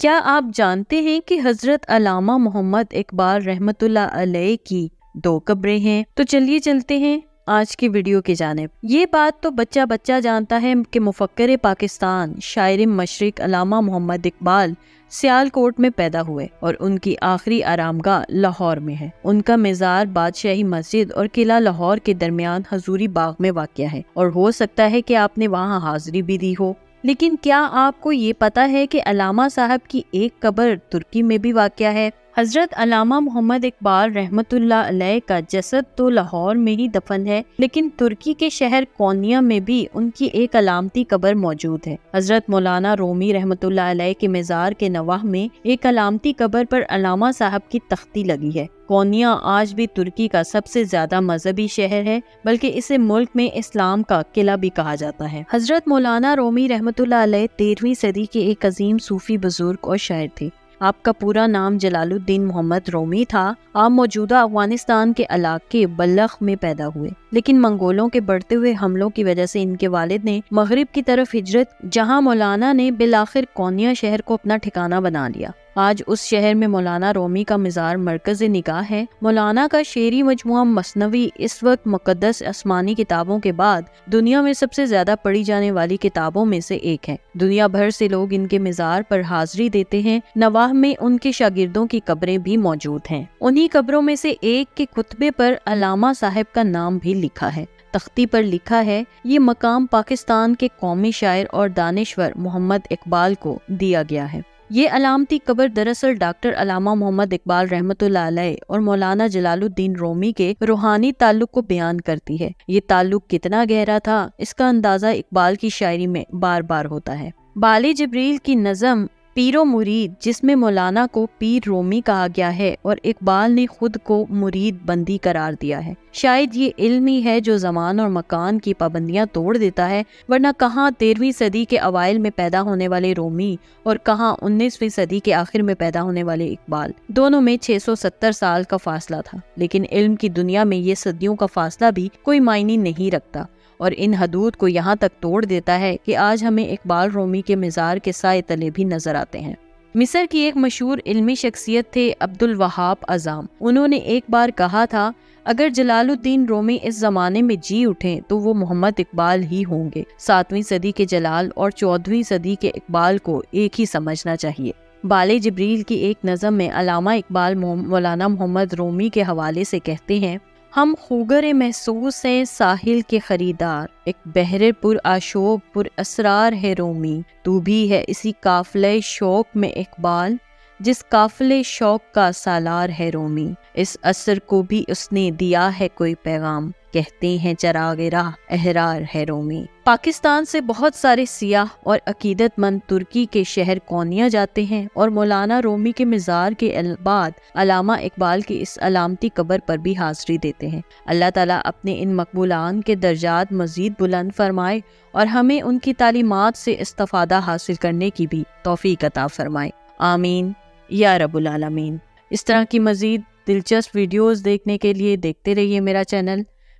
کیا آپ جانتے ہیں کہ حضرت علامہ محمد اقبال رحمۃ اللہ علیہ کی 2 قبریں ہیں؟ تو چلیے چلتے ہیں آج کی ویڈیو کی جانب۔ یہ بات تو بچہ بچہ جانتا ہے کہ مفکر پاکستان، شاعر مشرق علامہ محمد اقبال سیال کوٹ میں پیدا ہوئے اور ان کی آخری آرامگاہ لاہور میں ہے۔ ان کا مزار بادشاہی مسجد اور قلعہ لاہور کے درمیان حضوری باغ میں واقع ہے، اور ہو سکتا ہے کہ آپ نے وہاں حاضری بھی دی ہو۔ لیکن کیا آپ کو یہ پتا ہے کہ علامہ صاحب کی ایک قبر ترکی میں بھی واقع ہے؟ حضرت علامہ محمد اقبال رحمۃ اللہ علیہ کا جسد تو لاہور میں ہی دفن ہے، لیکن ترکی کے شہر کونیا میں بھی ان کی ایک علامتی قبر موجود ہے۔ حضرت مولانا رومی رحمۃ اللہ علیہ کے مزار کے نواح میں ایک علامتی قبر پر علامہ صاحب کی تختی لگی ہے۔ کونیا آج بھی ترکی کا سب سے زیادہ مذہبی شہر ہے، بلکہ اسے ملک میں اسلام کا قلعہ بھی کہا جاتا ہے۔ حضرت مولانا رومی رحمۃ اللہ علیہ 13ویں صدی کے ایک عظیم صوفی بزرگ اور شاعر تھے۔ آپ کا پورا نام جلال الدین محمد رومی تھا۔ آپ موجودہ افغانستان کے علاقے بلخ میں پیدا ہوئے، لیکن منگولوں کے بڑھتے ہوئے حملوں کی وجہ سے ان کے والد نے مغرب کی طرف ہجرت، جہاں مولانا نے بالآخر کونیا شہر کو اپنا ٹھکانہ بنا لیا۔ آج اس شہر میں مولانا رومی کا مزار مرکز نگاہ ہے۔ مولانا کا شعری مجموعہ مثنوی اس وقت مقدس آسمانی کتابوں کے بعد دنیا میں سب سے زیادہ پڑھی جانے والی کتابوں میں سے ایک ہے۔ دنیا بھر سے لوگ ان کے مزار پر حاضری دیتے ہیں۔ نواح میں ان کے شاگردوں کی قبریں بھی موجود ہیں۔ انہی قبروں میں سے ایک کے خطبے پر علامہ صاحب کا نام بھی لکھا ہے۔ تختی پر لکھا ہے، یہ مقام پاکستان کے قومی شاعر اور دانشور محمد اقبال کو دیا گیا ہے۔ یہ علامتی قبر دراصل ڈاکٹر علامہ محمد اقبال رحمۃ اللہ علیہ اور مولانا جلال الدین رومی کے روحانی تعلق کو بیان کرتی ہے۔ یہ تعلق کتنا گہرا تھا، اس کا اندازہ اقبال کی شاعری میں بار بار ہوتا ہے۔ بال جبریل کی نظم پیر و مرید، جس میں مولانا کو پیر رومی کہا گیا ہے اور اقبال نے خود کو مرید بندی قرار دیا ہے، شاید یہ علم ہی ہے جو زمان اور مکان کی پابندیاں توڑ دیتا ہے، ورنہ کہاں 13ویں صدی کے اوائل میں پیدا ہونے والے رومی اور کہاں 19ویں صدی کے آخر میں پیدا ہونے والے اقبال، دونوں میں 670 سال کا فاصلہ تھا۔ لیکن علم کی دنیا میں یہ صدیوں کا فاصلہ بھی کوئی معنی نہیں رکھتا، اور ان حدود کو یہاں تک توڑ دیتا ہے کہ آج ہمیں اقبال رومی کے مزار کے سائے تلے بھی نظر آتے ہیں۔ مصر کی ایک مشہور علمی شخصیت تھے عبد الوہاب عزام۔ انہوں نے ایک بار کہا تھا، اگر جلال الدین رومی اس زمانے میں جی اٹھیں تو وہ محمد اقبال ہی ہوں گے۔ 7ویں صدی کے جلال اور 14ویں صدی کے اقبال کو ایک ہی سمجھنا چاہیے۔ بال جبریل کی ایک نظم میں علامہ اقبال مولانا محمد رومی کے حوالے سے کہتے ہیں، ہم خوگر محسوس ہیں ساحل کے خریدار، ایک بحر پر آشوب پر اسرار ہے رومی، تو بھی ہے اسی قافلہ شوق میں اقبال، جس قافلے شوق کا سالار ہے رومی، اس عصر کو بھی اس نے دیا ہے کوئی پیغام، کہتے ہیں چراغ راہ احرار ہے رومی۔ پاکستان سے بہت سارے سیاح اور عقیدت مند ترکی کے شہر کونیا جاتے ہیں اور مولانا رومی کے مزار کے بعد علامہ اقبال کی اس علامتی قبر پر بھی حاضری دیتے ہیں۔ اللہ تعالیٰ اپنے ان مقبولان کے درجات مزید بلند فرمائے اور ہمیں ان کی تعلیمات سے استفادہ حاصل کرنے کی بھی توفیق عطا فرمائے، آمین یا رب العالمین۔ اس طرح کی مزید دلچسپ ویڈیوز دیکھنے کے لیے دیکھتے رہیے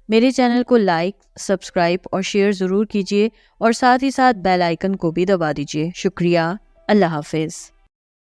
میرے چینل کو لائک، سبسکرائب اور شیئر ضرور کیجیے، اور ساتھ ہی ساتھ بیل آئیکن کو بھی دبا دیجیے۔ شکریہ، اللہ حافظ۔